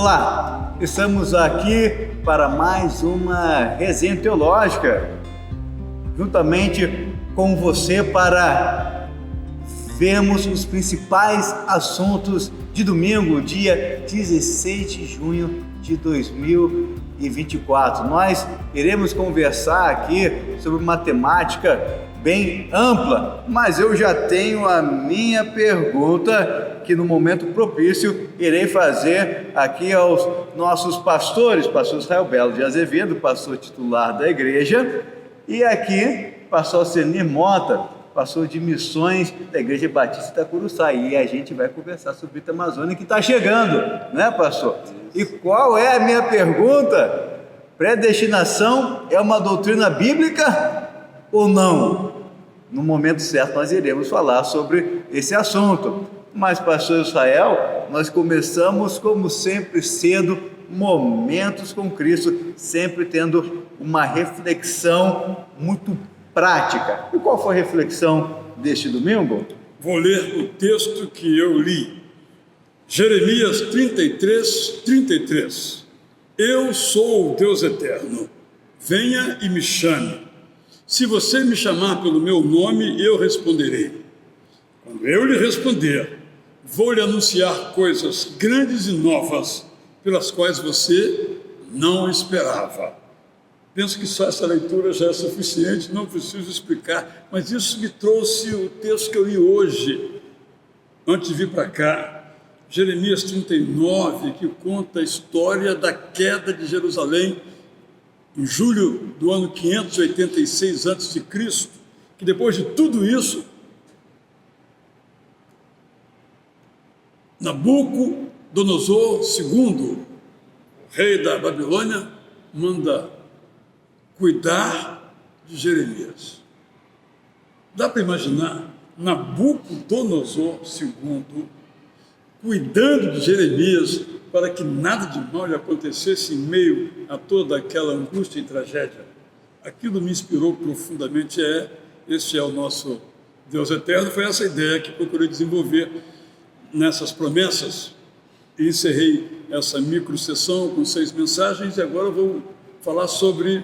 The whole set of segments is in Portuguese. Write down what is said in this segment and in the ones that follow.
Olá, estamos aqui para mais uma resenha teológica, juntamente com você para vermos os principais assuntos de domingo, dia 16 de junho de 2024. Nós iremos conversar aqui sobre uma temática bem ampla, mas eu já tenho a minha pergunta que no momento propício irei fazer aqui aos nossos pastores, pastor Israel Belo de Azevedo, pastor titular da igreja, e aqui pastor Alcenir Mota, pastor de missões da Igreja Batista Itacuruçá, e a gente vai conversar sobre a Amazônia que está chegando, né, pastor? E qual é a minha pergunta? Predestinação é uma doutrina bíblica ou não? No momento certo nós iremos falar sobre esse assunto. Mas, pastor Israel, nós começamos como sempre cedo, momentos com Cristo, sempre tendo uma reflexão muito prática. E qual foi a reflexão deste domingo? Vou ler o texto que eu li. Jeremias 33. Eu sou o Deus eterno. Venha e me chame. Se você me chamar pelo meu nome, eu responderei. Quando eu lhe responder, vou lhe anunciar coisas grandes e novas, pelas quais você não esperava. Penso que só essa leitura já é suficiente, não preciso explicar, mas isso me trouxe o texto que eu li hoje, antes de vir para cá, Jeremias 39, que conta a história da queda de Jerusalém, em julho do ano 586 a.C., que depois de tudo isso, Nabucodonosor II, rei da Babilônia, manda cuidar de Jeremias. Dá para imaginar Nabucodonosor II cuidando de Jeremias para que nada de mal lhe acontecesse em meio a toda aquela angústia e tragédia? Aquilo me inspirou profundamente. Este é o nosso Deus eterno. Foi essa ideia que procurei desenvolver nessas promessas, e encerrei essa micro-sessão com 6 mensagens, e agora vou falar sobre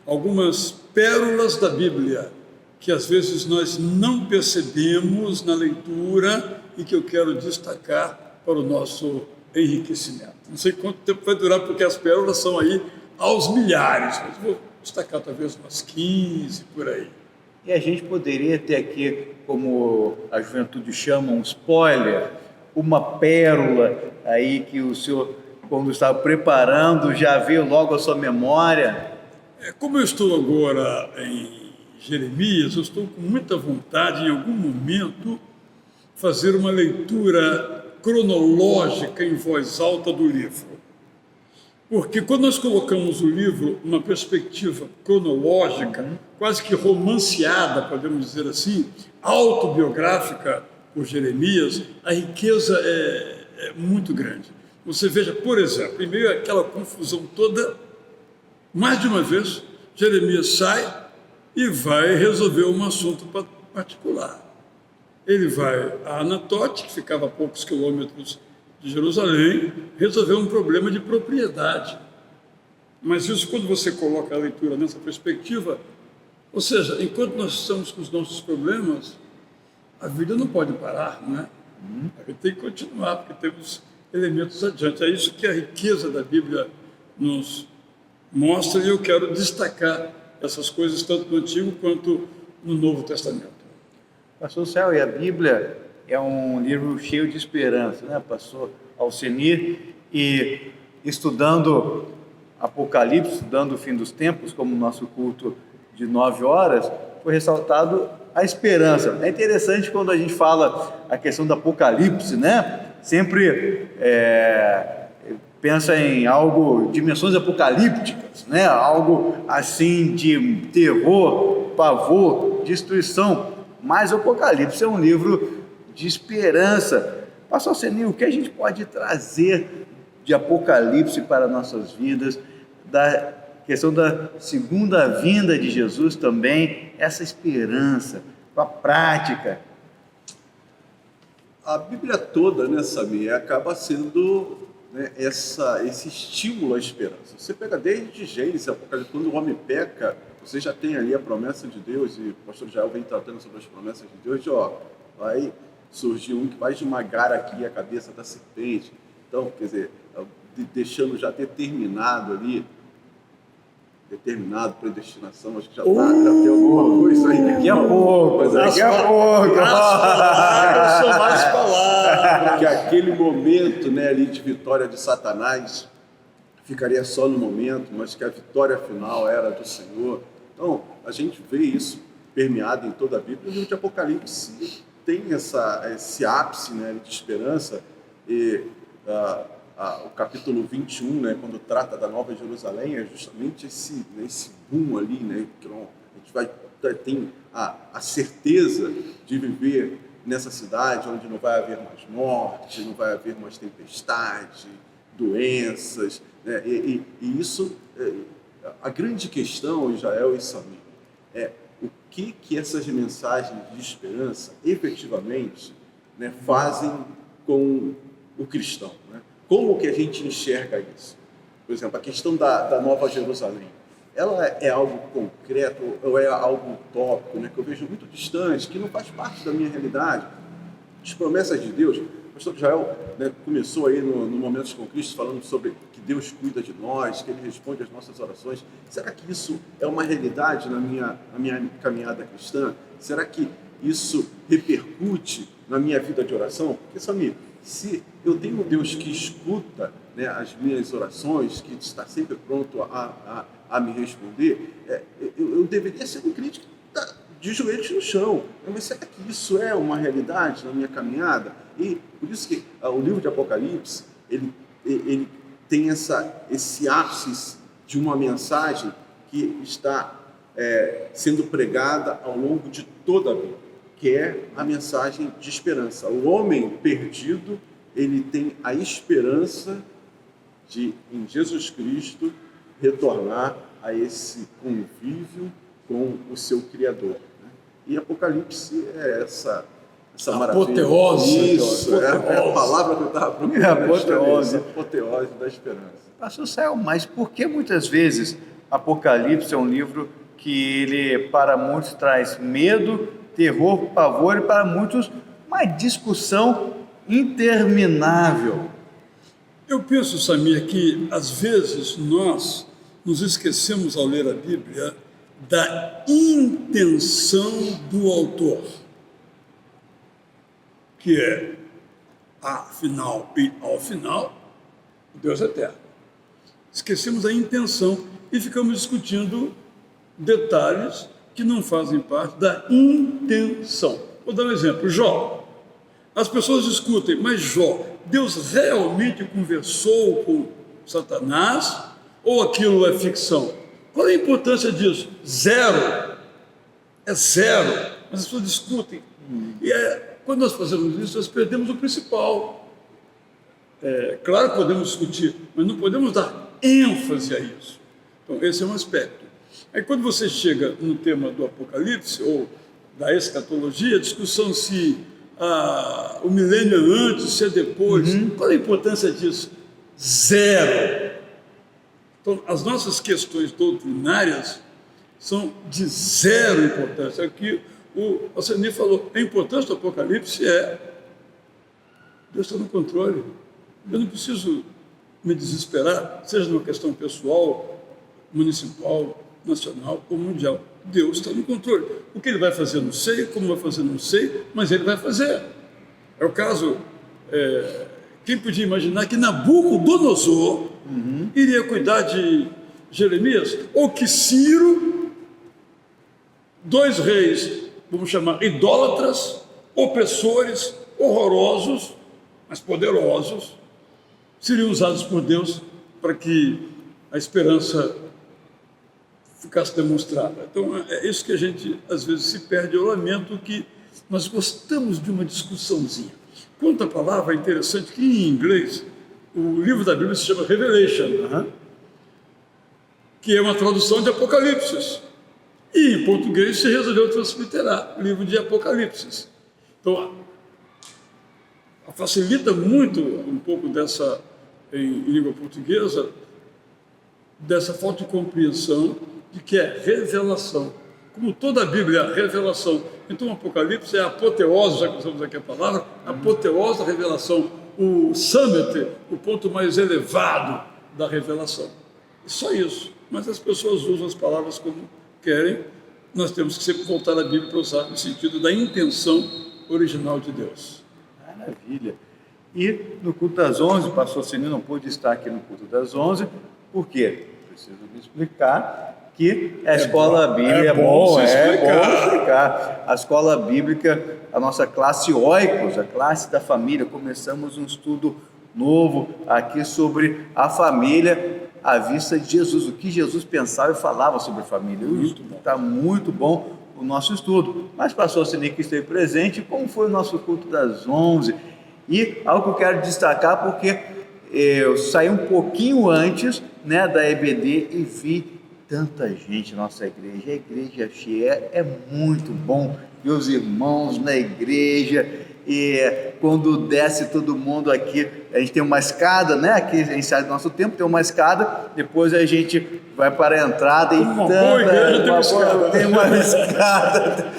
algumas pérolas da Bíblia, que às vezes nós não percebemos na leitura e que eu quero destacar para o nosso enriquecimento. Não sei quanto tempo vai durar, porque as pérolas são aí aos milhares, mas vou destacar talvez umas 15, por aí. E a gente poderia ter aqui, como a juventude chama, um spoiler, uma pérola aí que o senhor, quando estava preparando, já veio logo à sua memória. Como eu estou agora em Jeremias, eu estou com muita vontade, em algum momento, fazer uma leitura cronológica em voz alta do livro. Porque quando nós colocamos o livro numa perspectiva cronológica, quase que romanceada, podemos dizer assim, autobiográfica por Jeremias, a riqueza é muito grande. Você veja, por exemplo, em meio àquela confusão toda, mais de uma vez, Jeremias sai e vai resolver um assunto particular. Ele vai a Anatote, que ficava a poucos quilômetros de Jerusalém, resolver um problema de propriedade. Mas isso, quando você coloca a leitura nessa perspectiva, ou seja, enquanto nós estamos com os nossos problemas, a vida não pode parar, não é? A gente tem que continuar, porque temos elementos adiante. É isso que a riqueza da Bíblia nos mostra, e eu quero destacar essas coisas tanto no Antigo quanto no Novo Testamento. Pastor Céu, e a Bíblia é um livro cheio de esperança, né, pastor Alcenir? E estudando Apocalipse, estudando o fim dos tempos, como o nosso culto de 9 horas, foi ressaltado a esperança. É interessante quando a gente fala a questão do Apocalipse, né? Sempre pensa em algo, dimensões apocalípticas, né? Algo assim de terror, pavor, destruição. Mas o Apocalipse é um livro de esperança. Pastor Alcenir, o que a gente pode trazer de Apocalipse para nossas vidas, da questão da segunda vinda de Jesus também, essa esperança, a prática? A Bíblia toda, né, Samir, acaba sendo né, esse estímulo à esperança. Você pega desde Gênesis, Apocalipse, quando o homem peca, você já tem ali a promessa de Deus, e o pastor Jael vem tratando sobre as promessas de Deus, de vai surgir um que vai esmagar aqui a cabeça da serpente. Então, quer dizer, deixando já determinado ali, predestinação, acho que já tem alguma coisa aí. Daqui a pouco, Mas daqui a pouco. São mais palavras. Que aquele momento, né, ali de vitória de Satanás ficaria só no momento, mas que a vitória final era do Senhor. Então, a gente vê isso permeado em toda a Bíblia. O livro de Apocalipse tem esse ápice, né, de esperança, e o capítulo 21, né, quando trata da Nova Jerusalém, é justamente esse boom ali, né, que a gente tem a certeza de viver nessa cidade onde não vai haver mais morte, não vai haver mais tempestade, doenças, né, e isso, a grande questão, Israel e Samir, é o que essas mensagens de esperança efetivamente, né, fazem com o cristão, né? Como que a gente enxerga isso? Por exemplo, a questão da Nova Jerusalém, ela é algo concreto ou é algo utópico, né, que eu vejo muito distante, que não faz parte da minha realidade? As promessas de Deus, o pastor Israel, né, começou aí no Momentos com Cristo falando sobre que Deus cuida de nós, que Ele responde às nossas orações. Será que isso é uma realidade na minha caminhada cristã? Será que isso repercute na minha vida de oração? Porque, Samir, se eu tenho um Deus que escuta, né, as minhas orações, que está sempre pronto a me responder, eu deveria ser um crente de joelhos no chão. Mas será que isso é uma realidade na minha caminhada? E por isso que o livro de Apocalipse, ele tem esse ápice de uma mensagem que está sendo pregada ao longo de toda a Bíblia, que é a mensagem de esperança. O homem perdido, ele tem a esperança de, em Jesus Cristo, retornar a esse convívio com o seu Criador, né? E Apocalipse é essa maravilha. Apoteose. Isso, é a palavra que eu estava procurando. Apoteose da esperança. Pastor Sael, mas por que muitas vezes Apocalipse é um livro que ele, para muitos, traz medo, terror, pavor, e para muitos, uma discussão interminável? Eu penso, Samir, que às vezes nós nos esquecemos ao ler a Bíblia da intenção do autor, que é, afinal e ao final, o Deus eterno. Esquecemos a intenção e ficamos discutindo detalhes que não fazem parte da intenção. Vou dar um exemplo, Jó. As pessoas discutem, mas Jó, Deus realmente conversou com Satanás ou aquilo é ficção? Qual é a importância disso? Zero. É zero. Mas as pessoas discutem. E quando nós fazemos isso, nós perdemos o principal. Claro que podemos discutir, mas não podemos dar ênfase a isso. Então, esse é um aspecto. Aí, quando você chega no tema do Apocalipse, ou da escatologia, a discussão se o milênio é antes, se é depois, qual é a importância disso? Zero. Então, as nossas questões doutrinárias são de zero importância. Aqui o Alcenir falou, a importância do Apocalipse Deus está no controle. Eu não preciso me desesperar, seja numa questão pessoal, municipal, nacional ou mundial. Deus está no controle. O que Ele vai fazer, não sei. Como vai fazer, não sei. Mas Ele vai fazer. É o caso... quem podia imaginar que Nabucodonosor iria cuidar de Jeremias? Ou que Ciro, dois reis, vamos chamar idólatras, opressores, horrorosos, mas poderosos, seriam usados por Deus para que a esperança ficasse demonstrada. Então, é isso que a gente, às vezes, se perde. Eu lamento que nós gostamos de uma discussãozinha. Quanto à palavra, é interessante que, em inglês, o livro da Bíblia se chama Revelation, que é uma tradução de Apocalipse. E, em português, se resolveu transliterar livro de Apocalipse. Então, facilita muito um pouco dessa em língua portuguesa dessa falta de compreensão de que é revelação. Como toda a Bíblia é revelação, então o Apocalipse é a apoteose, já que usamos aqui a palavra, a apoteose da revelação, o summit, o ponto mais elevado da revelação. E só isso. Mas as pessoas usam as palavras como querem. Nós temos que sempre voltar à Bíblia para usar no sentido da intenção original de Deus. Maravilha. E no culto das 11, o pastor Ceni não pôde estar aqui no culto das 11, por quê? Preciso me explicar que a escola bíblica é bom explicar. A escola bíblica, a nossa classe Oikos, a classe da família, começamos um estudo novo aqui sobre a família à vista de Jesus, o que Jesus pensava e falava sobre a família. Está muito bom o nosso estudo. Mas pastor Ceni que esteve presente, como foi o nosso culto das 11? E algo que eu quero destacar, porque eu saí um pouquinho antes, né, da EBD e vi tanta gente na nossa igreja. A igreja cheia, é muito bom ver os irmãos na igreja. E quando desce todo mundo aqui, a gente tem uma escada, né? Aqui a gente sai do nosso tempo, tem uma escada, depois a gente vai para a entrada e tem uma escada.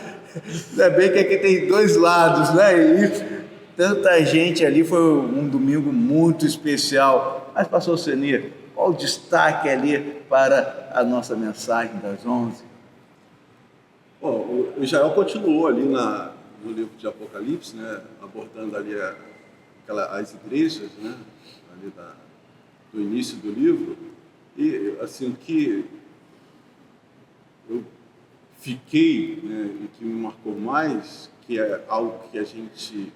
Ainda bem que aqui tem dois lados, né? E tanta gente ali, foi um domingo muito especial. Mas pastor Ceni, qual o destaque ali para a nossa mensagem das 11? Bom, o Israel continuou ali no livro de Apocalipse, né, abordando ali as igrejas, né, ali do início do livro. E assim, o que eu fiquei, né, e que me marcou mais, que é algo que a gente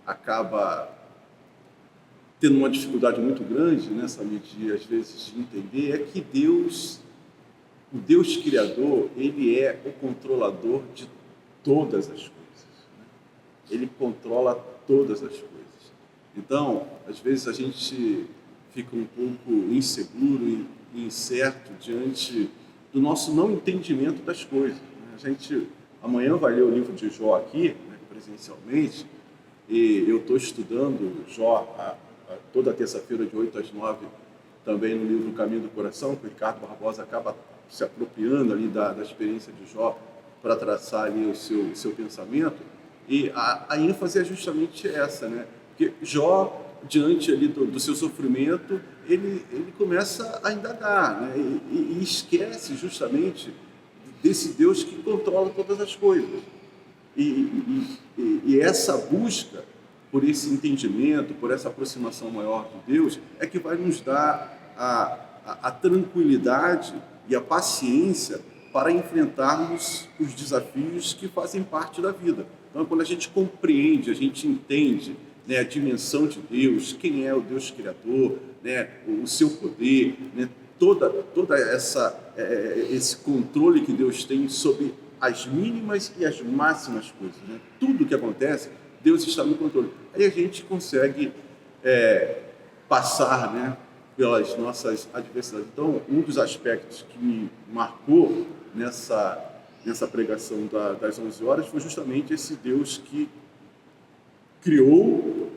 acaba tendo uma dificuldade muito grande nessa medida, às vezes, de entender, é que Deus, o Deus Criador, Ele é o controlador de todas as coisas. Né? Ele controla todas as coisas. Então, às vezes a gente fica um pouco inseguro e incerto diante do nosso não entendimento das coisas. Né? A gente, amanhã vai ler o livro de Jó aqui, né, presencialmente, e eu estou estudando Jó toda terça-feira de 8 às 9, também no livro Caminho do Coração, que o Ricardo Barbosa acaba se apropriando ali da experiência de Jó para traçar ali o seu pensamento. E a ênfase é justamente essa, né? Porque Jó, diante ali do seu sofrimento, ele começa a indagar, né? E esquece justamente desse Deus que controla todas as coisas. E essa busca por esse entendimento, por essa aproximação maior de Deus, é que vai nos dar a tranquilidade e a paciência para enfrentarmos os desafios que fazem parte da vida. Então, quando a gente compreende, a gente entende, né, a dimensão de Deus, quem é o Deus Criador, né, o seu poder, né, toda esse controle que Deus tem sobre as mínimas e as máximas coisas, né? Tudo que acontece, Deus está no controle. Aí a gente consegue passar, né, pelas nossas adversidades. Então, um dos aspectos que me marcou nessa pregação das 11 horas foi justamente esse Deus que criou,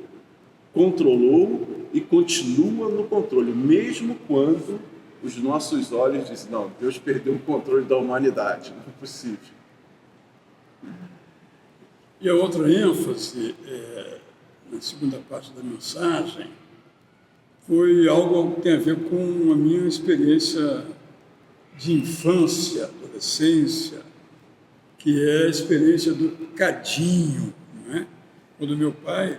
controlou e continua no controle, mesmo quando os nossos olhos dizem, não, Deus perdeu o controle da humanidade, não é possível. E a outra ênfase, na segunda parte da mensagem, foi algo que tem a ver com a minha experiência de infância, adolescência, que é a experiência do cadinho, não é? Quando meu pai,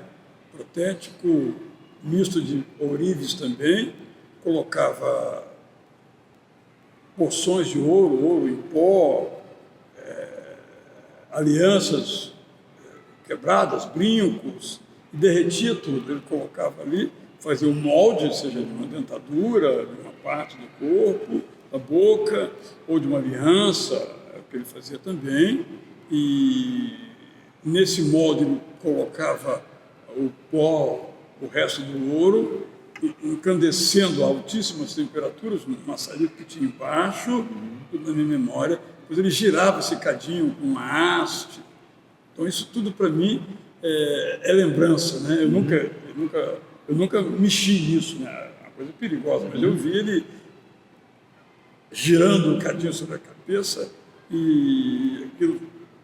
protético, misto de ourives também, colocava porções de ouro em pó, alianças quebradas, brincos, e derretia tudo. Ele colocava ali, fazia um molde, seja de uma dentadura, de uma parte do corpo, da boca, ou de uma aliança, é o que ele fazia também, e nesse molde ele colocava o pó, o resto do ouro, incandescendo a altíssimas temperaturas, no maçarico que tinha embaixo, tudo na minha memória. Depois ele girava esse cadinho com uma haste. Então isso tudo para mim é lembrança, né? Eu nunca mexi nisso, né? coisa perigosa, mas eu vi ele girando um cadinho sobre a cabeça e aquilo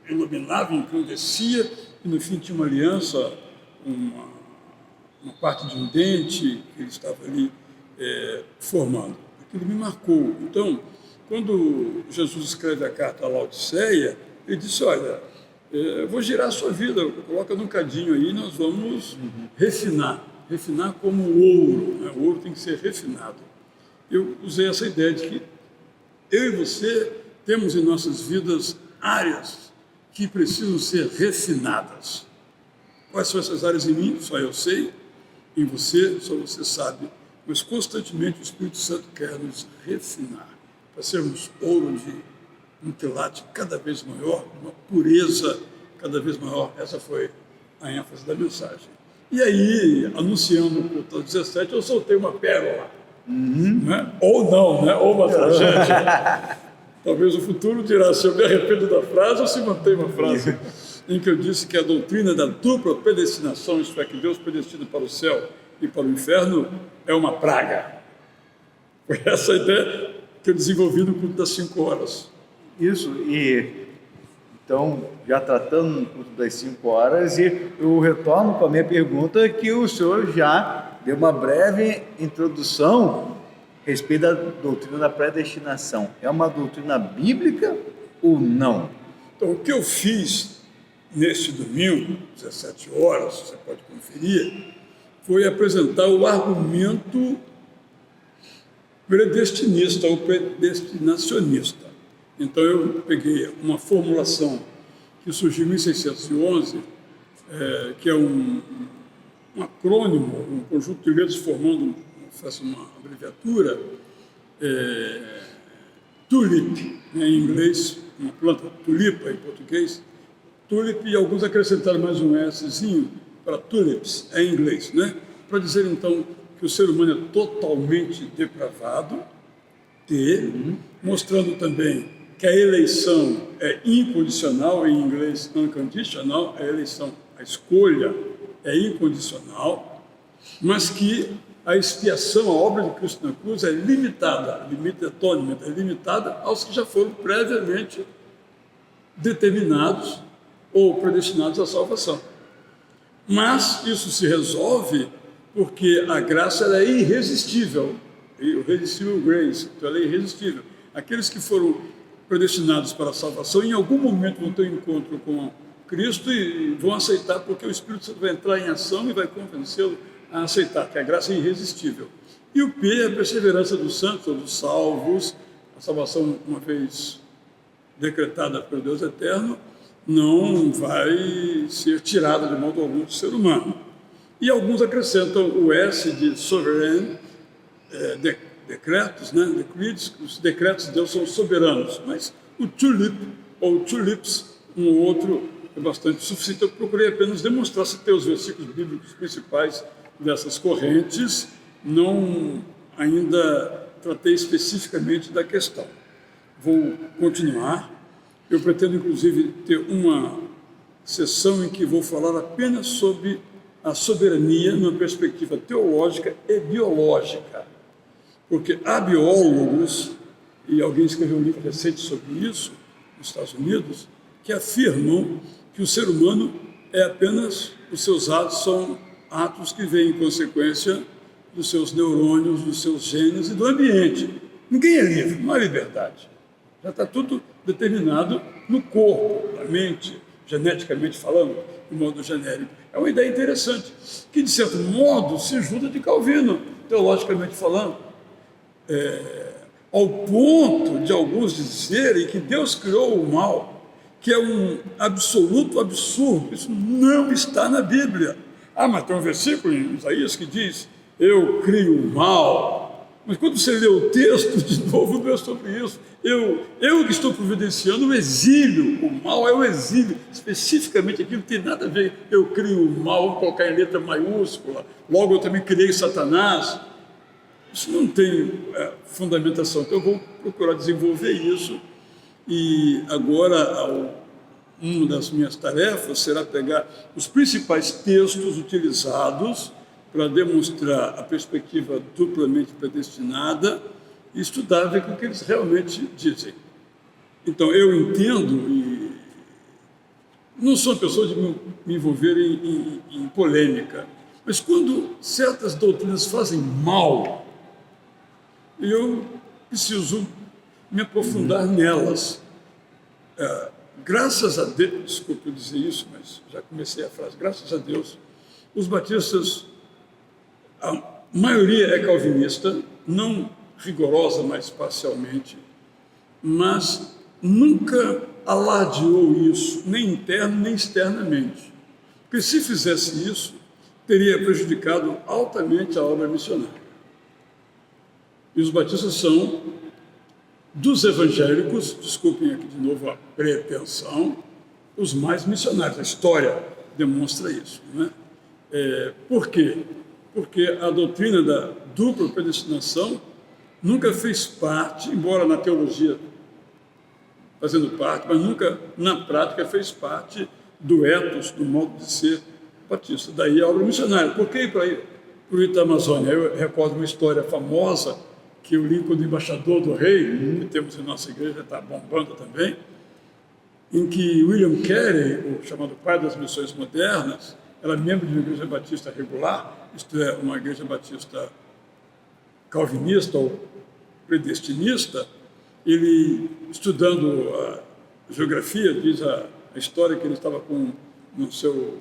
iluminava, encrudescia, e no fim tinha uma aliança, uma parte de um dente que ele estava ali formando. Aquilo me marcou. Então, quando Jesus escreve a carta à Laodiceia, ele disse, olha, eu vou girar a sua vida, coloca num cadinho aí, nós vamos refinar como ouro, né? O ouro tem que ser refinado. Eu usei essa ideia de que eu e você temos em nossas vidas áreas que precisam ser refinadas. Quais são essas áreas em mim? Só eu sei. Em você, só você sabe. Mas constantemente o Espírito Santo quer nos refinar, para sermos ouro de um quilate cada vez maior, uma pureza cada vez maior. Essa foi a ênfase da mensagem. E aí, anunciando o culto aos 17, eu soltei uma pérola. Né? Ou não, né? Ou uma tragédia. Talvez o futuro dirá se eu me arrependo da frase ou se mantém uma frase em que eu disse que a doutrina da dupla predestinação, isto é, que Deus predestina para o céu e para o inferno, é uma praga. Foi essa a ideia que eu desenvolvi no culto das 5 horas. Isso, e então, já tratando no culto das 5 horas, e eu retorno com a minha pergunta, que o senhor já deu uma breve introdução a respeito da doutrina da predestinação. É uma doutrina bíblica ou não? Então, o que eu fiz neste domingo, 17 horas, você pode conferir, foi apresentar o argumento predestinista ou predestinacionista. Então, eu peguei uma formulação que surgiu em 1611, que é um acrônimo, um conjunto de letras formando, faço uma abreviatura, tulip, né, em inglês, uma planta tulipa em português, tulip, e alguns acrescentaram mais um Szinho para tulips, em inglês, né? Para dizer, então, que o ser humano é totalmente depravado, mostrando também que a eleição é incondicional, em inglês unconditional, a eleição, a escolha é incondicional, mas que a expiação, a obra de Cristo na cruz é limitada, limited atonement, é limitada aos que já foram previamente determinados ou predestinados à salvação. Mas isso se resolve porque a graça ela é irresistível, o irresistível grace, então ela é irresistível. Aqueles que foram predestinados para a salvação, em algum momento vão ter um encontro com Cristo e vão aceitar, porque o Espírito Santo vai entrar em ação e vai convencê-lo a aceitar, que a graça é irresistível. E o P é a perseverança dos santos, ou dos salvos. A salvação, uma vez decretada pelo Deus eterno, não vai ser tirada de modo algum do ser humano. E alguns acrescentam o S de sovereign, decretos, né? Decrees, os decretos de Deus são soberanos, mas o tulip, ou tulips, um ou outro, é bastante suficiente. Eu procurei apenas demonstrar, se tem os versículos bíblicos principais dessas correntes, não ainda tratei especificamente da questão. Vou continuar. Eu pretendo, inclusive, ter uma sessão em que vou falar apenas sobre a soberania numa perspectiva teológica e biológica. Porque há biólogos, e alguém escreveu um livro recente sobre isso, nos Estados Unidos, que afirmam que o ser humano é apenas, os seus atos são atos que vêm em consequência dos seus neurônios, dos seus genes e do ambiente. Ninguém é livre, não há liberdade. Já está tudo determinado no corpo, na mente, geneticamente falando, de modo genérico. É uma ideia interessante, que de certo modo se junta de Calvino, teologicamente falando, ao ponto de alguns dizerem que Deus criou o mal, que é um absoluto absurdo. Isso não está na Bíblia. Mas tem um versículo em Isaías que diz: eu crio o mal. Mas quando você lê o texto, de novo, não é sobre isso. Eu que estou providenciando o exílio. O mal é o exílio. Especificamente aqui não tem nada a ver. Eu crio o mal, vou colocar em letra maiúscula. Logo eu também criei Satanás. Isso não tem fundamentação. Então eu vou procurar desenvolver isso. E agora, uma das minhas tarefas será pegar os principais textos utilizados para demonstrar a perspectiva duplamente predestinada e estudar, ver o que eles realmente dizem. Então, eu entendo e não sou uma pessoa de me envolver em polêmica, mas quando certas doutrinas fazem mal, eu preciso me aprofundar nelas. Graças a Deus, desculpe eu dizer isso, mas já comecei a frase, graças a Deus, os batistas, a maioria é calvinista, não rigorosa, mas parcialmente, mas nunca alardeou isso, nem interno nem externamente. Porque se fizesse isso, teria prejudicado altamente a obra missionária. E os batistas são dos evangélicos, desculpem aqui de novo a pretensão, os mais missionários. A história demonstra isso. Não é? Por quê? Porque a doutrina da dupla predestinação nunca fez parte, embora na teologia fazendo parte, mas nunca na prática fez parte do ethos, do modo de ser batista. Daí a obra missionária. Por que ir para o Itamazônia? Eu recordo uma história famosa que o Lincoln, embaixador do rei, que temos em nossa igreja, está bombando também, em que William Carey, o chamado pai das missões modernas, era membro de uma igreja batista regular, isto é, uma igreja batista calvinista ou predestinista. Ele, estudando a geografia, diz a história que ele estava no seu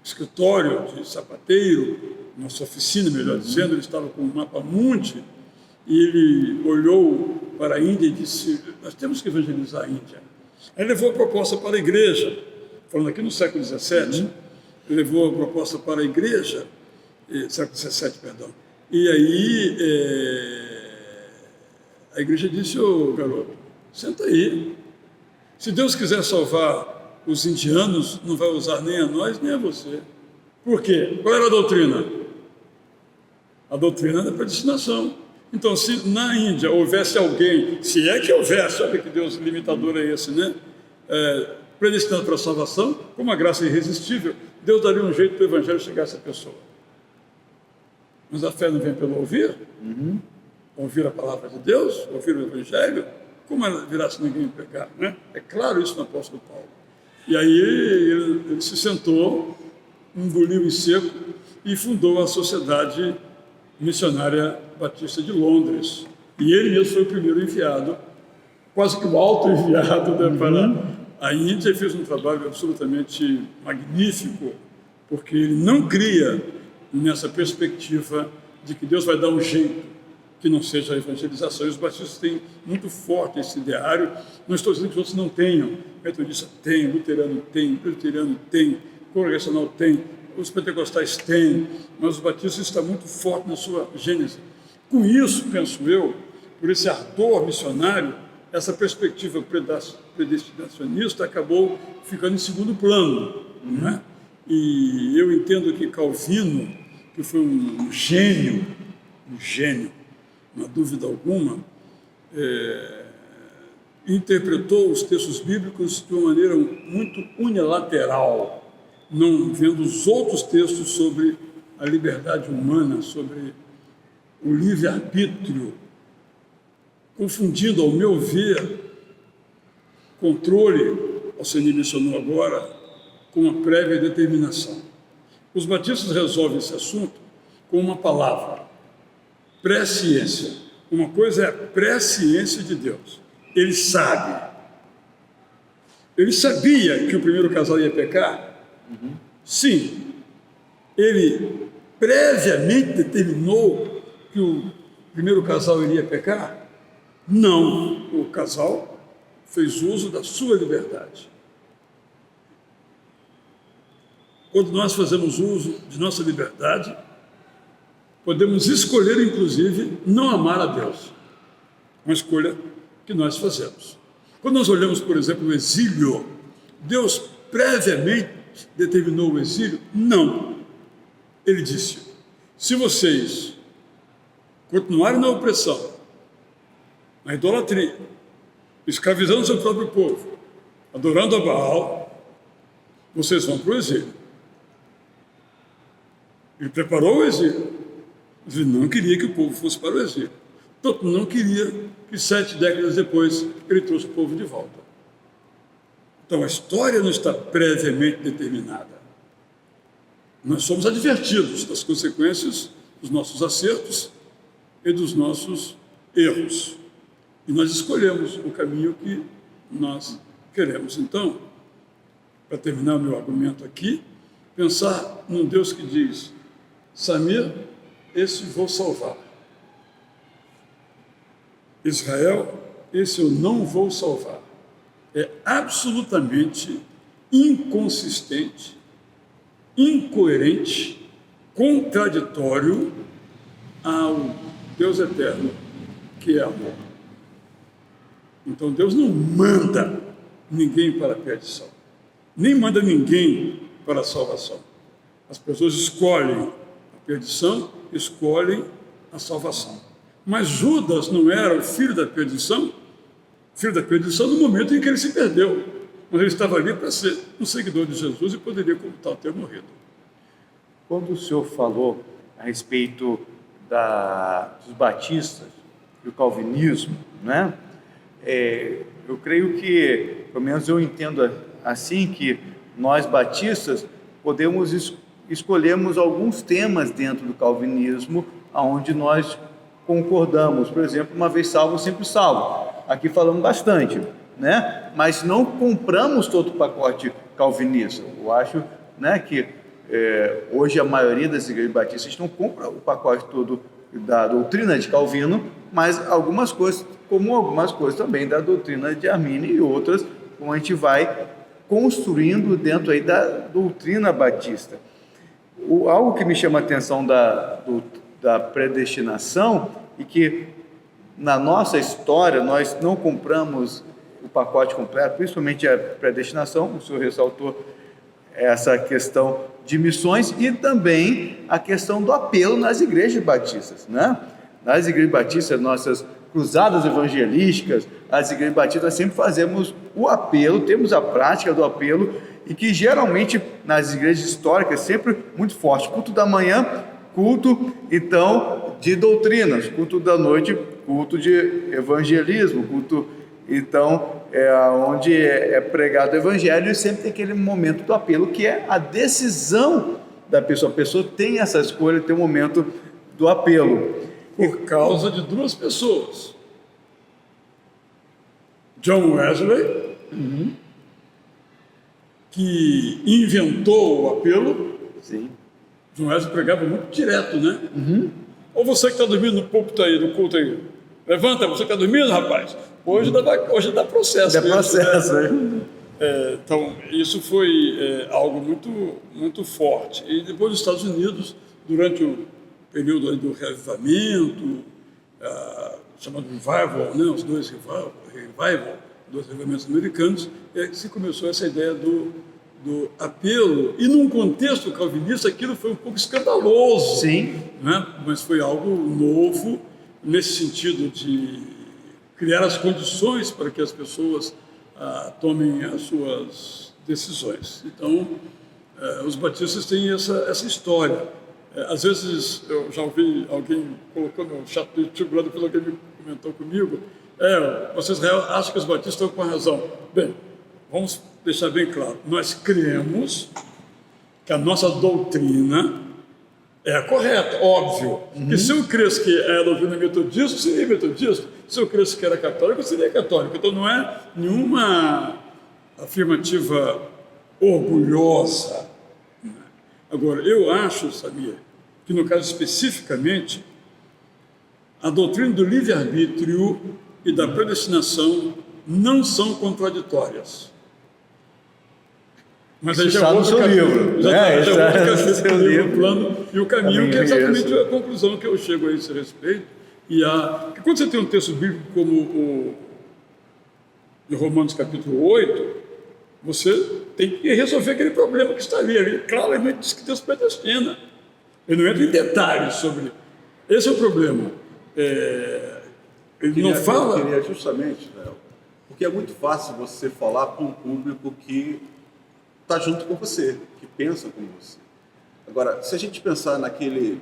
escritório de sapateiro, na sua oficina, melhor dizendo, ele estava com um mapa mundi, e ele olhou para a Índia e disse: nós temos que evangelizar a Índia. Aí levou a proposta para a igreja, falando aqui no século XVII, ele levou a proposta para a igreja, século XVII, perdão, e aí a igreja disse: ô garoto, senta aí, se Deus quiser salvar os indianos, não vai usar nem a nós, nem a você. Por quê? Qual era a doutrina? A doutrina da predestinação. Então, se na Índia houvesse alguém, se é que houvesse, olha que Deus limitador é esse, né? Predestinado para a salvação, com uma graça irresistível, Deus daria um jeito para o evangelho chegar a essa pessoa. Mas a fé não vem pelo ouvir? Ouvir a palavra de Deus, ouvir o evangelho, como ela virá se ninguém pegar, né? É claro isso no apóstolo Paulo. E aí ele se sentou, engoliu em seco e fundou a Sociedade Missionária Batista de Londres. E ele mesmo foi o primeiro enviado, quase que o auto-enviado, né, para a Índia, e fez um trabalho absolutamente magnífico, porque ele não cria nessa perspectiva de que Deus vai dar um jeito que não seja a evangelização. E os batistas têm muito forte esse ideário. Não estou dizendo que os outros não tenham. Metodista tem, luterano tem, presbiteriano tem, congregacional tem, os pentecostais têm, mas os batistas estão muito forte na sua gênese. Com isso, penso eu, por esse ardor missionário, essa perspectiva predestinacionista acabou ficando em segundo plano. Não é? E eu entendo que Calvino, que foi um gênio, não há dúvida alguma, interpretou os textos bíblicos de uma maneira muito unilateral, não vendo os outros textos sobre a liberdade humana, sobre o livre-arbítrio, confundindo, ao meu ver, controle, o senhor mencionou agora, com uma prévia determinação. Os batistas resolvem esse assunto com uma palavra: presciência. Uma coisa é a presciência de Deus. Ele sabe. Ele sabia que o primeiro casal ia pecar? Sim. Ele previamente determinou que o primeiro casal iria pecar? Não. O casal fez uso da sua liberdade. Quando nós fazemos uso de nossa liberdade, podemos escolher, inclusive, não amar a Deus. Uma escolha que nós fazemos. Quando nós olhamos, por exemplo, o exílio, Deus previamente determinou o exílio? Não. Ele disse: se vocês continuarem na opressão, na idolatria, escravizando seu próprio povo, adorando a Baal, vocês vão para o exílio. Ele preparou o exílio, mas ele não queria que o povo fosse para o exílio. Tanto não queria que 7 décadas depois ele trouxe o povo de volta. Então a história não está previamente determinada. Nós somos advertidos das consequências dos nossos acertos e dos nossos erros. E nós escolhemos o caminho que nós queremos. Então, para terminar o meu argumento aqui, pensar num Deus que diz: Samir, esse vou salvar. Israel, esse eu não vou salvar. É absolutamente inconsistente, incoerente, contraditório ao Deus eterno, que é amor. Então Deus não manda ninguém para a perdição, nem manda ninguém para a salvação. As pessoas escolhem a perdição, escolhem a salvação. Mas Judas não era o filho da perdição no momento em que ele se perdeu. Mas ele estava ali para ser um seguidor de Jesus e poderia, como tal, ter morrido. Quando o senhor falou a respeito dos batistas e o calvinismo, né? Eu creio que, pelo menos eu entendo assim, que nós batistas escolhemos alguns temas dentro do calvinismo onde nós concordamos. Por exemplo, uma vez salvo, sempre salvo. Aqui falamos bastante, né? Mas não compramos todo o pacote calvinista. Eu acho, né, que hoje a maioria das igrejas batistas não compra o pacote todo da doutrina de Calvino, mas algumas coisas também da doutrina de Armínio e outras, como a gente vai construindo dentro aí da doutrina batista. Algo que me chama a atenção da predestinação e que na nossa história nós não compramos o pacote completo, principalmente a predestinação, o senhor ressaltou essa questão de missões e também a questão do apelo nas igrejas batistas, né? Nas igrejas batistas, nossas cruzadas evangelísticas, as igrejas batistas, nós sempre fazemos o apelo, temos a prática do apelo, e que geralmente nas igrejas históricas sempre muito forte. Culto da manhã, culto então de doutrinas, culto da noite, culto de evangelismo, culto então onde é pregado o evangelho, e sempre tem aquele momento do apelo que é a decisão da pessoa. A pessoa tem essa escolha, tem o momento do apelo. Por causa de duas pessoas. John Wesley, que inventou o apelo. Sim. John Wesley pregava muito direto, né? Ou você que está dormindo no púlpito aí, no culto aí, levanta, você que está dormindo, rapaz? Hoje dá processo. Dá processo, né? Então, isso foi algo muito, muito forte. E depois nos Estados Unidos, durante o período do reavivamento, chamado revival, né? Os dois dois revivamentos americanos, se começou essa ideia do apelo, e num contexto calvinista aquilo foi um pouco escandaloso. Sim. Né? Mas foi algo novo, nesse sentido de criar as condições para que as pessoas tomem as suas decisões. Então, os batistas têm essa história. Às vezes, eu já ouvi alguém colocando no chat do YouTube, lá depois alguém me comentou comigo, vocês acham que os batistas estão com razão. Bem, vamos deixar bem claro, nós cremos que a nossa doutrina é a correta, óbvio. Que se eu cresce que é a doutrina metodista, seria metodista. Se eu cresce que era católico, seria católico. Então não é nenhuma afirmativa orgulhosa. Agora, eu acho, Samir, que no caso especificamente, a doutrina do livre-arbítrio e da predestinação não são contraditórias. Mas aí está no seu livro. Está no livro, o plano e o caminho, que é exatamente a conclusão que eu chego a esse respeito. Que quando você tem um texto bíblico como o de Romanos capítulo 8, você tem que resolver aquele problema que está ali. Claro, ele não diz que Deus predestina. Ele não entra em detalhes sobre... Esse é o problema. Ele não fala... Eu queria justamente, Léo, porque é muito fácil você falar para um público que está junto com você, que pensa como você. Agora, se a gente pensar aquele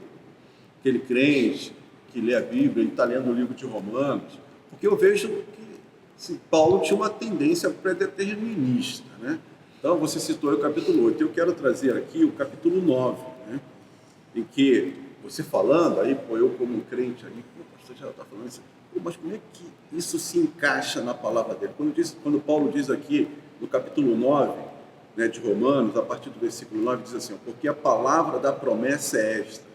crente que lê a Bíblia e está lendo o livro de Romanos, porque eu vejo que Paulo tinha uma tendência predeterminista, né? Então, você citou aí o capítulo 8, eu quero trazer aqui o capítulo 9, né? Em que você falando, aí, eu como um crente aí, o pastor já está falando isso, mas como é que isso se encaixa na palavra dele? Quando Paulo diz aqui, no capítulo 9, né, de Romanos, a partir do versículo 9, diz assim, porque a palavra da promessa é esta,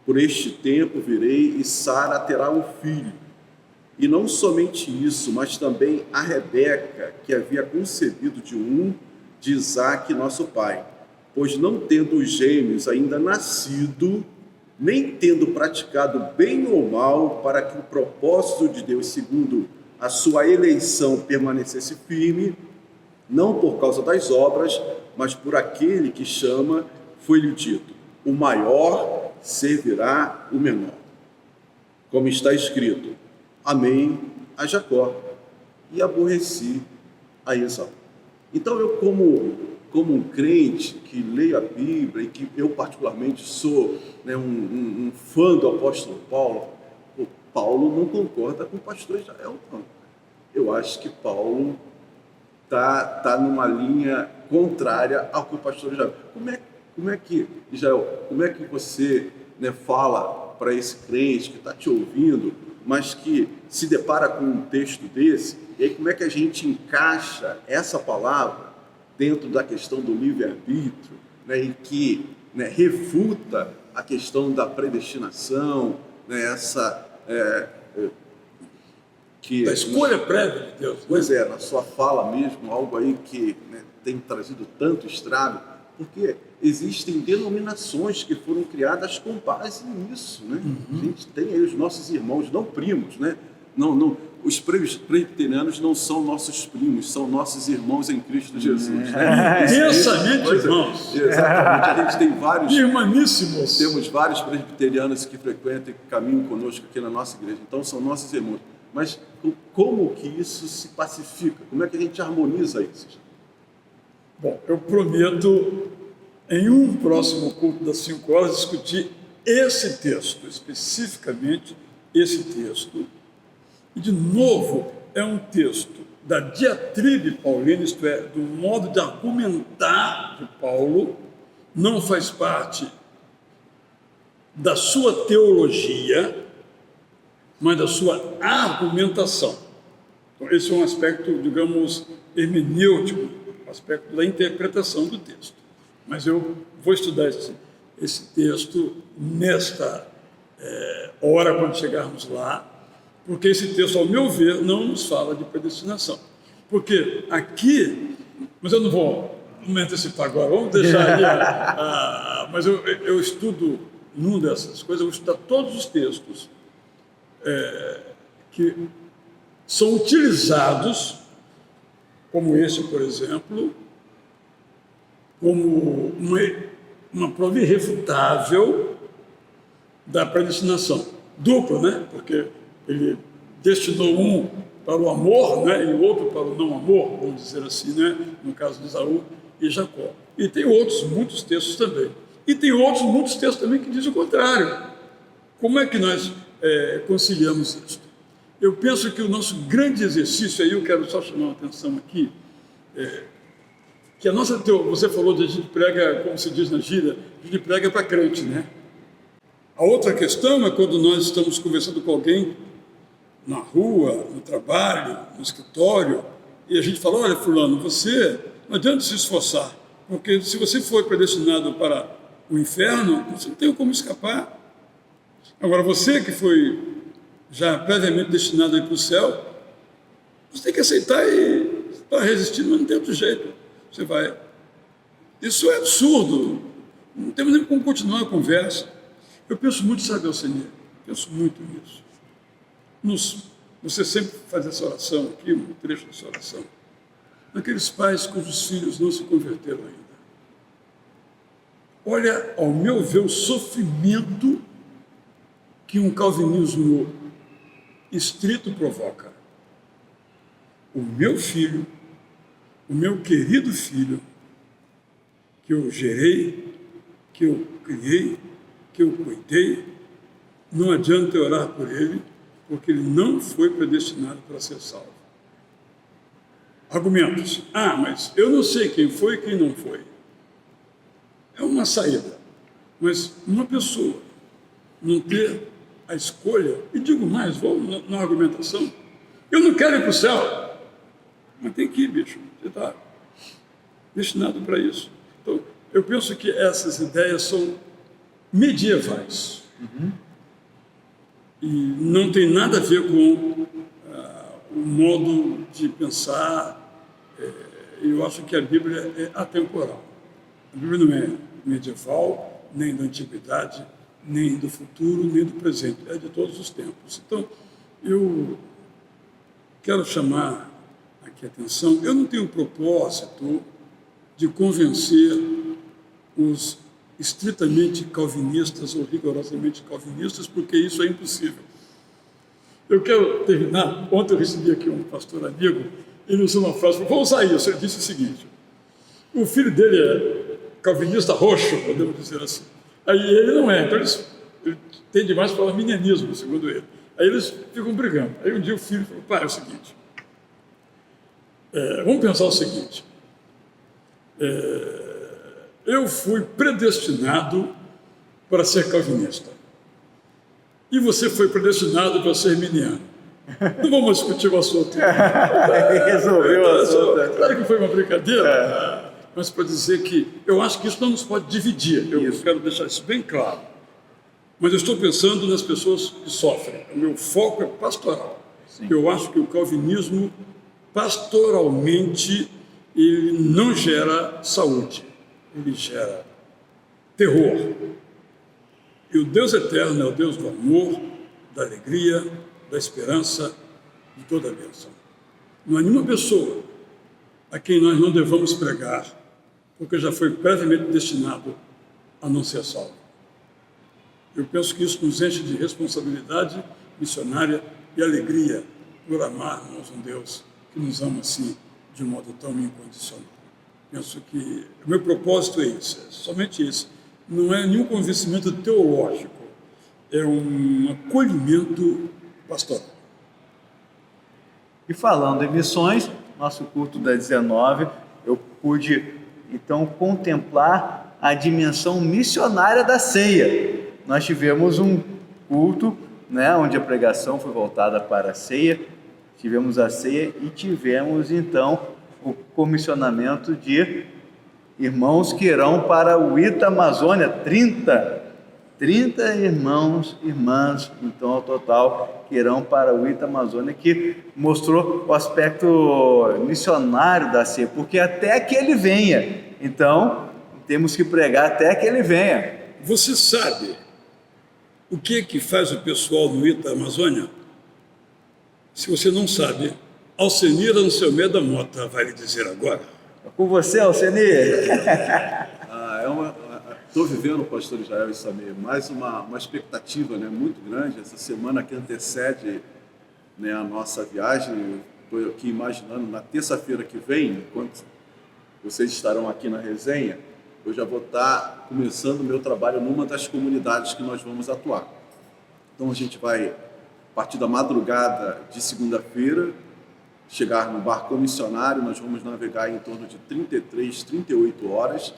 por este tempo virei e Sara terá um filho. E não somente isso, mas também a Rebeca, que havia concebido de Isaque, nosso pai. Pois não tendo os gêmeos ainda nascido, nem tendo praticado bem ou mal, para que o propósito de Deus, segundo a sua eleição, permanecesse firme, não por causa das obras, mas por aquele que chama, foi-lhe dito, o maior servirá o menor. Como está escrito, amei a Jacó e aborreci a Esaú. Então eu, como um crente que leio a Bíblia e que eu particularmente sou, né, um fã do apóstolo Paulo, o Paulo não concorda com o pastor Israel, não. Eu acho que Paulo tá numa linha contrária ao que o pastor Israel. Como é que, Israel, como é que você, né, fala para esse crente que está te ouvindo, mas que se depara com um texto desse, e aí como é que a gente encaixa essa palavra dentro da questão do livre-arbítrio, né, e que, né, refuta a questão da predestinação, né, da escolha prévia de Deus. Pois é, na sua fala mesmo, algo aí que, né, tem trazido tanto estrago, porque existem denominações que foram criadas com base nisso, né? A gente tem aí os nossos irmãos, não primos, né? Não, os presbiterianos não são nossos primos, são nossos irmãos em Cristo Jesus. Né? Intensamente irmãos. Exatamente, a gente tem vários... Irmaníssimos. Temos vários presbiterianos que frequentam e caminham conosco aqui na nossa igreja, então são nossos irmãos. Mas como que isso se pacifica? Como é que a gente harmoniza isso? Bom, eu prometo, em um próximo culto das 5 horas, discutir esse texto, especificamente esse texto. E, de novo, é um texto da diatribe paulina, isto é, do modo de argumentar de Paulo, não faz parte da sua teologia, mas da sua argumentação. Então, esse é um aspecto, digamos, hermenêutico, um aspecto da interpretação do texto. Mas eu vou estudar esse texto nesta hora, quando chegarmos lá, porque esse texto, ao meu ver, não nos fala de predestinação. Porque aqui, mas eu não vou me antecipar agora, vamos deixar ali, mas eu estudo, numa dessas coisas, eu vou estudar todos os textos que são utilizados, como esse, por exemplo, como uma prova irrefutável da predestinação. Dupla, né? Porque ele destinou um para o amor, né? E o outro para o não amor, vamos dizer assim, né? No caso de Esaú e Jacó. E tem outros, muitos textos também. E tem outros, muitos textos também que dizem o contrário. Como é que nós conciliamos isso? Eu penso que o nosso grande exercício, aí eu quero só chamar a atenção aqui, que a nossa teologia, você falou de a gente prega, como se diz na gíria, a gente prega para crente, né? A outra questão é quando nós estamos conversando com alguém na rua, no trabalho, no escritório, e a gente fala, olha, fulano, você não adianta se esforçar, porque se você for predestinado para o inferno, você não tem como escapar. Agora, você que foi já previamente destinado a ir para o céu, você tem que aceitar e está resistindo, mas não tem outro jeito. Você vai. Isso é absurdo. Não temos nem como continuar a conversa. Eu penso muito, sabe, Alcenir? Penso muito nisso. Você sempre faz essa oração aqui, um trecho dessa oração. Naqueles pais cujos filhos não se converteram ainda. Olha, ao meu ver, o sofrimento que um calvinismo estrito provoca. O meu filho, o meu querido filho, que eu gerei, que que eu criei, que eu cuidei, não adianta eu orar por ele, porque ele não foi predestinado para ser salvo. Argumentos. Mas eu não sei quem foi e quem não foi. É uma saída. Mas uma pessoa não ter a escolha, e digo mais, vou na argumentação, eu não quero ir para o céu, mas tem que ir, bicho, você está destinado para isso. Então, eu penso que essas ideias são medievais. E não tem nada a ver com o modo de pensar. Eu acho que a Bíblia é atemporal. A Bíblia não é medieval, nem da antiguidade, nem do futuro, nem do presente. É de todos os tempos. Então, eu quero chamar aqui a atenção. Eu não tenho o propósito de convencer os estritamente calvinistas ou rigorosamente calvinistas, porque isso é impossível. Eu quero terminar. Ontem eu recebi aqui um pastor amigo, ele usou uma frase, vou usar isso, ele disse o seguinte: o filho dele é calvinista roxo, podemos dizer assim. Aí ele não é, então ele tem demais para arminianismo, segundo ele. Aí eles ficam brigando. Aí um dia o filho falou: pai, é o seguinte, vamos pensar o seguinte, eu fui predestinado para ser calvinista. E você foi predestinado para ser arminiano. Não vamos discutir o assunto. Resolveu o assunto. Claro que foi uma brincadeira, mas para dizer que eu acho que isso não nos pode dividir. Eu quero deixar isso bem claro. Mas eu estou pensando nas pessoas que sofrem. O meu foco é pastoral. Sim. Eu acho que o calvinismo, pastoralmente, ele não gera saúde. Ele gera terror. E o Deus eterno é o Deus do amor, da alegria, da esperança, de toda a bênção. Não há nenhuma pessoa a quem nós não devamos pregar, porque já foi previamente destinado a não ser salvo. Eu penso que isso nos enche de responsabilidade missionária e alegria por amarmos um Deus que nos ama assim, de um modo tão incondicional. Penso que o meu propósito é isso, é somente isso. Não é nenhum convencimento teológico, é um acolhimento pastoral. E falando em missões, nosso culto da 19, eu pude então contemplar a dimensão missionária da ceia. Nós tivemos um culto, onde a pregação foi voltada para a ceia, tivemos a ceia e tivemos então o comissionamento de irmãos que irão para o Ita Amazônia, 30 irmãos, irmãs, então ao total, que irão para o Ita Amazônia, que mostrou o aspecto missionário da ceia, porque até que ele venha, então temos que pregar até que ele venha. Você sabe o que faz o pessoal no Ita Amazônia? Se você não sabe, Alcenir Anselmé da Mota vai lhe dizer agora. É com você, Alcenir. Estou vivendo, pastor Israel e Samir, mais uma expectativa, muito grande. Essa semana que antecede, a nossa viagem, estou aqui imaginando, na terça-feira que vem, enquanto vocês estarão aqui na resenha, eu já vou estar começando o meu trabalho numa das comunidades que nós vamos atuar. Então a gente vai, a partir da madrugada de segunda-feira, chegar no barco missionário. Nós vamos navegar em torno de 33, 38 horas.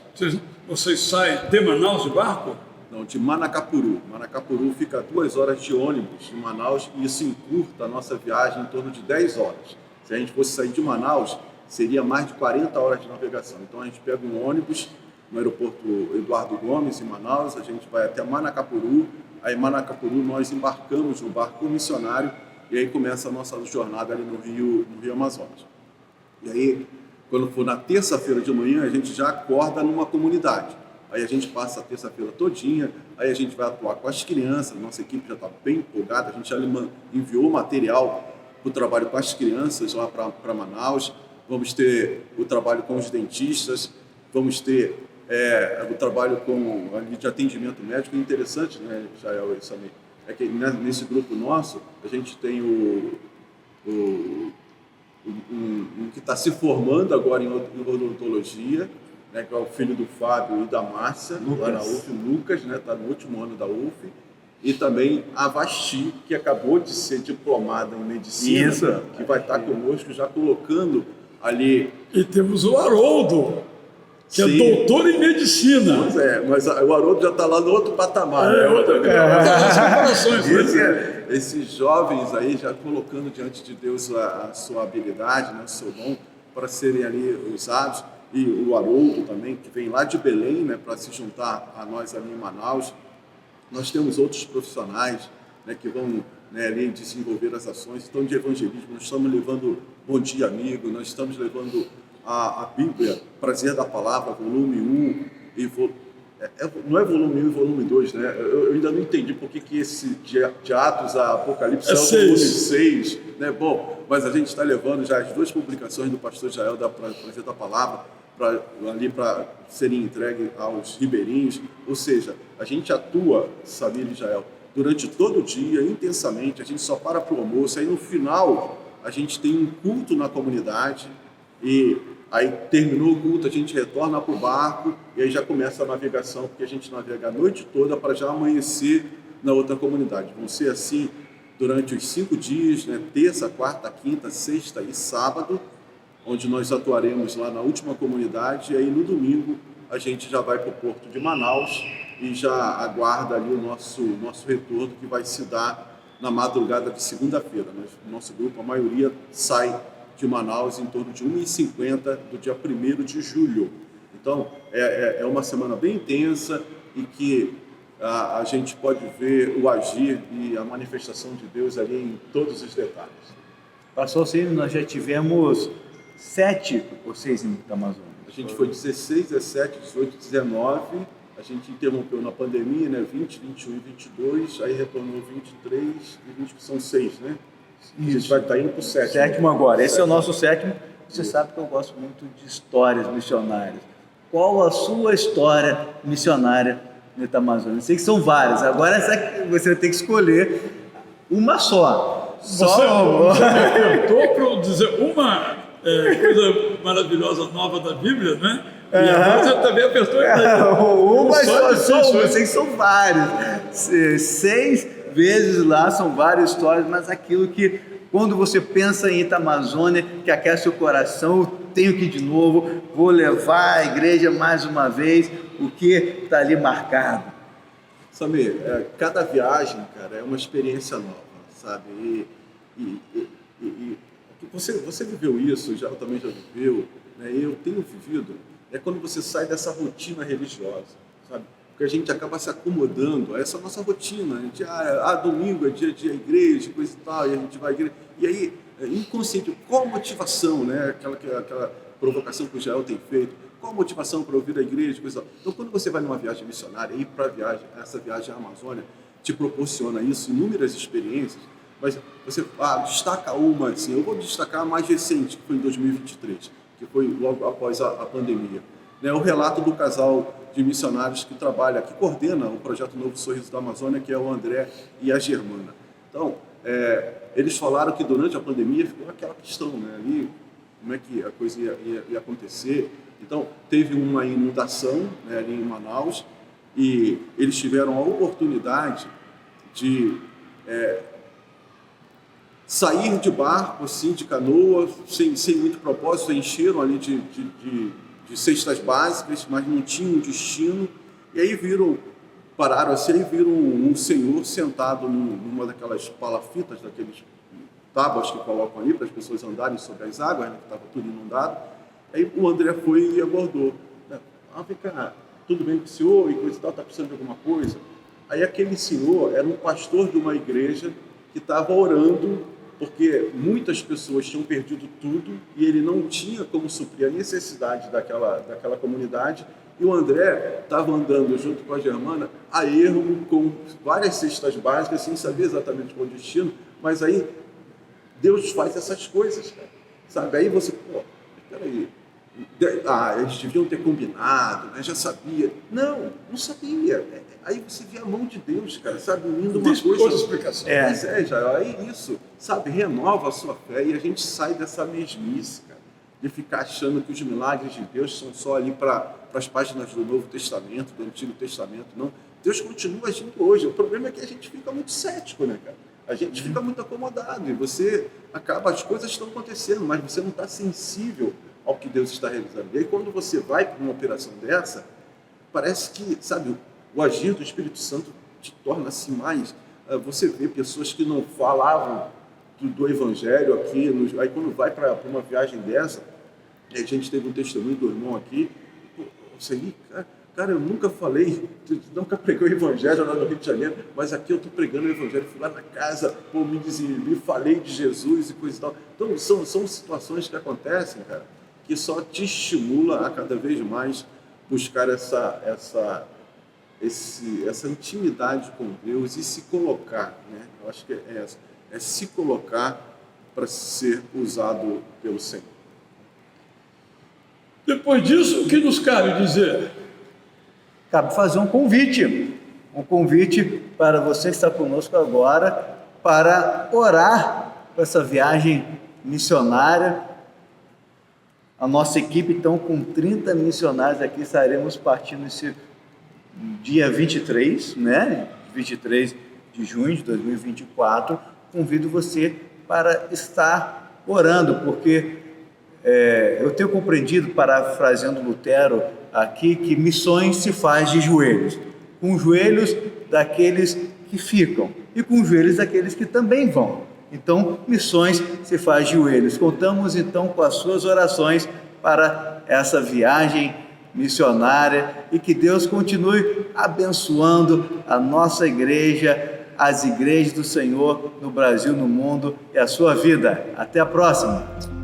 Vocês saem de Manaus de barco? Não, de Manacapuru. Manacapuru fica a 2 horas de ônibus de Manaus e isso encurta a nossa viagem em torno de 10 horas. Se a gente fosse sair de Manaus, seria mais de 40 horas de navegação. Então a gente pega um ônibus no aeroporto Eduardo Gomes, em Manaus, a gente vai até Manacapuru. Aí em Manacapuru nós embarcamos no barco missionário e aí começa a nossa jornada ali no Rio Amazonas. E aí, quando for na terça-feira de manhã, a gente já acorda numa comunidade. Aí a gente passa a terça-feira todinha, aí a gente vai atuar com as crianças, nossa equipe já está bem empolgada, a gente já enviou material para o trabalho com as crianças lá para Manaus, vamos ter o trabalho com os dentistas, vamos ter o trabalho ali de atendimento médico. Interessante, Jael e Samir, é que nesse grupo nosso, a gente tem um que está se formando agora em odontologia, né, que é o filho do Fábio e da Márcia, lá na UF, Lucas, né, está no último ano da UF, e também a Vasti, que acabou de ser diplomada em medicina, Isso. que vai estar conosco já colocando ali. E temos o Haroldo, que Sim. é doutor em medicina. Pois é, mas o Haroldo já está lá no outro patamar. É, né? outra comparações, né? Esses jovens aí já colocando diante de Deus a sua habilidade, né, o seu dom, para serem ali usados. E o Haroldo também, que vem lá de Belém, né, para se juntar a nós ali em Manaus. Nós temos outros profissionais, né, que vão, né, ali desenvolver as ações. Então, de evangelismo, nós estamos levando Bom Dia Amigo, nós estamos levando a Bíblia, Prazer da Palavra, volume 1, não é volume 1 e volume 2, né? Eu ainda não entendi por que esse de Atos a Apocalipse é o volume 6, né? Bom, mas a gente está levando já as 2 publicações do pastor Jael da Prazer da Palavra para serem entregues aos ribeirinhos, ou seja, a gente atua, Samir e Jael, durante todo o dia, intensamente, a gente só para o almoço, aí no final a gente tem um culto na comunidade, e aí terminou o culto, a gente retorna para o barco, e aí já começa a navegação, porque a gente navega a noite toda para já amanhecer na outra comunidade. Vão ser assim durante os 5 dias, né? Terça, quarta, quinta, sexta e sábado, onde nós atuaremos lá na última comunidade, e aí no domingo a gente já vai para o porto de Manaus e já aguarda ali o nosso retorno, que vai se dar na madrugada de segunda-feira. O nosso grupo, a maioria, sai de Manaus em torno de 1h50 do dia 1º de julho. Então, é uma semana bem intensa e que a gente pode ver o agir e a manifestação de Deus ali em todos os detalhes. Pastor Cílio, nós já tivemos 7 ou 6 em Amazônia. A gente foi 16, 17, 18, 19, a gente interrompeu na pandemia, né? 20, 21 e 22, aí retornou 23 e 20, que são 6, né? A gente vai estar indo para o 7º. 7º agora. Esse é o nosso 7º. Você sabe que eu gosto muito de histórias missionárias. Qual a sua história missionária no Itamazônia? Eu sei que são várias. Agora você vai ter que escolher uma só. Você me perguntou para eu dizer uma coisa maravilhosa nova da Bíblia, né? E agora você também apertou uma só, eu sei que são vários. 6 vezes lá, são várias histórias, mas aquilo que, quando você pensa em Itamazônia, que aquece o coração, eu tenho que ir de novo, vou levar a igreja mais uma vez, o que está ali marcado. Samir, cada viagem, cara, é uma experiência nova, sabe? Você viveu isso, já também já viveu, né? Eu tenho vivido, é quando você sai dessa rotina religiosa, sabe? Porque a gente acaba se acomodando a essa nossa rotina. A gente, domingo é dia de igreja, coisa e tal, e a gente vai à igreja. E aí, inconsciente, qual a motivação, né? Aquela provocação que o Jael tem feito, qual a motivação para ouvir a igreja, coisa e tal. Então, quando você vai numa viagem missionária, ir para essa viagem à Amazônia te proporciona isso, inúmeras experiências, mas você destaca uma, assim, eu vou destacar a mais recente, que foi em 2023, que foi logo após a pandemia. Né, o relato do casal de missionários que trabalha, que coordena o projeto Novo Sorriso da Amazônia, que é o André e a Germana. Então, eles falaram que durante a pandemia ficou aquela questão, né, ali, como é que a coisa ia acontecer. Então, teve uma inundação, né, ali em Manaus, e eles tiveram a oportunidade de sair de barco, assim, de canoa, sem muito propósito, encheram ali de cestas básicas, mas não tinham destino, e aí pararam assim, e viram um senhor sentado numa daquelas palafitas, daqueles tábuas que colocam ali para as pessoas andarem sobre as águas, né, que estava tudo inundado. Aí o André foi e abordou. Vem cá, tudo bem com o senhor? E coisa e tal, está precisando de alguma coisa? Aí aquele senhor era um pastor de uma igreja que estava orando, porque muitas pessoas tinham perdido tudo e ele não tinha como suprir a necessidade daquela comunidade. E o André estava andando junto com a Germana a ermo, com várias cestas básicas, sem saber exatamente qual o destino, mas aí Deus faz essas coisas, cara. Sabe? Aí você, peraí, eles deviam ter combinado, né? Já sabia. Não sabia. Aí você vê a mão de Deus, cara, sabe, unindo uma coisa. Outra explicação. Mas já, aí isso, sabe, renova a sua fé e a gente sai dessa mesmice, cara. de ficar achando que os milagres de Deus são só ali para as páginas do Novo Testamento, do Antigo Testamento, não. Deus continua agindo hoje. O problema é que a gente fica muito cético, né, cara? A gente fica muito acomodado e você acaba, as coisas estão acontecendo, mas você não está sensível ao que Deus está realizando. E aí quando você vai para uma operação dessa, parece que, sabe, o agir do Espírito Santo te torna-se mais. Você vê pessoas que não falavam do Evangelho aqui, aí quando vai para uma viagem dessa, a gente teve um testemunho do irmão aqui, você ali, cara, eu nunca falei, nunca preguei o Evangelho lá no Rio de Janeiro, mas aqui eu estou pregando o Evangelho, fui lá na casa, me desinibi, falei de Jesus e coisa e tal. Então são situações que acontecem, cara, que só te estimula a cada vez mais buscar essa intimidade com Deus e se colocar, né? Eu acho que é se colocar para ser usado pelo Senhor. Depois disso, o que nos cabe dizer? Cabe fazer um convite para você que está conosco agora, para orar por essa viagem missionária. A nossa equipe, então, com 30 missionários aqui, estaremos partindo esse dia 23, né? 23 de junho de 2024. Convido você para estar orando, porque eu tenho compreendido, parafraseando Lutero aqui, que missões se faz de joelhos, com joelhos daqueles que ficam e com joelhos daqueles que também vão. Então, missões se faz de joelhos. Contamos então com as suas orações para essa viagem missionária e que Deus continue abençoando a nossa igreja, as igrejas do Senhor no Brasil, no mundo e a sua vida. Até a próxima!